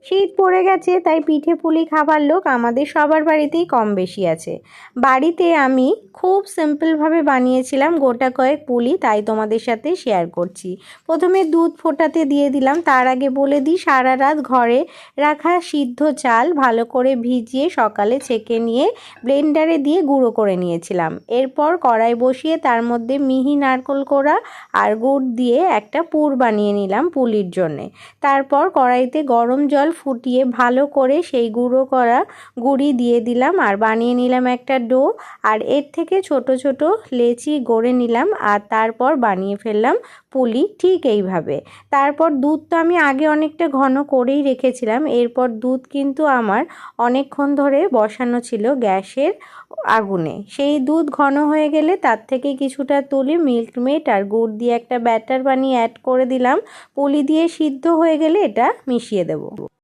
শীত পড়ে গেছে, তাই পিঠে পুলি খাবার লোক আমাদের সবার বাড়িতেই কম বেশি আছে। বাড়িতে আমি খুব সিম্পলভাবে বানিয়েছিলাম গোটা কয়েক পুলি, তাই তোমাদের সাথে শেয়ার করছি। প্রথমে দুধ ফোটাতে দিয়ে দিলাম। তার আগে বলে দিই, সারা রাত ঘরে রাখা সিদ্ধ চাল ভালো করে ভিজিয়ে সকালে ছেঁকে নিয়ে ব্লেন্ডারে দিয়ে গুঁড়ো করে নিয়েছিলাম। এরপর কড়াই বসিয়ে তার মধ্যে মিহি নারকেল কোড়া আর গুড় দিয়ে একটা পুর বানিয়ে নিলাম পুলির জন্যে। তারপর কড়াইতে গরম জল ফুটিয়ে ভালো করে সেই গুঁড়ো করা গুঁড়ি দিয়ে দিলাম আর বানিয়ে নিলাম একটা ডো। আর এর থেকে ছোট ছোট লেচি গড়ে নিলাম আর তারপর বানিয়ে ফেললাম পুলি ঠিক এইভাবে। তারপর দুধ তো আমি আগে অনেকটা ঘন করেই রেখেছিলাম। এরপর দুধ কিন্তু আমার অনেকক্ষণ ধরে বসানো ছিল গ্যাসের আগুনে। সেই দুধ ঘন হয়ে গেলে তার থেকে কিছুটা তুলে মিল্ক মেড আর গুড় দিয়ে একটা ব্যাটার বানিয়ে অ্যাড করে দিলাম। পুলি দিয়ে সিদ্ধ হয়ে গেলে এটা মিশিয়ে দেব।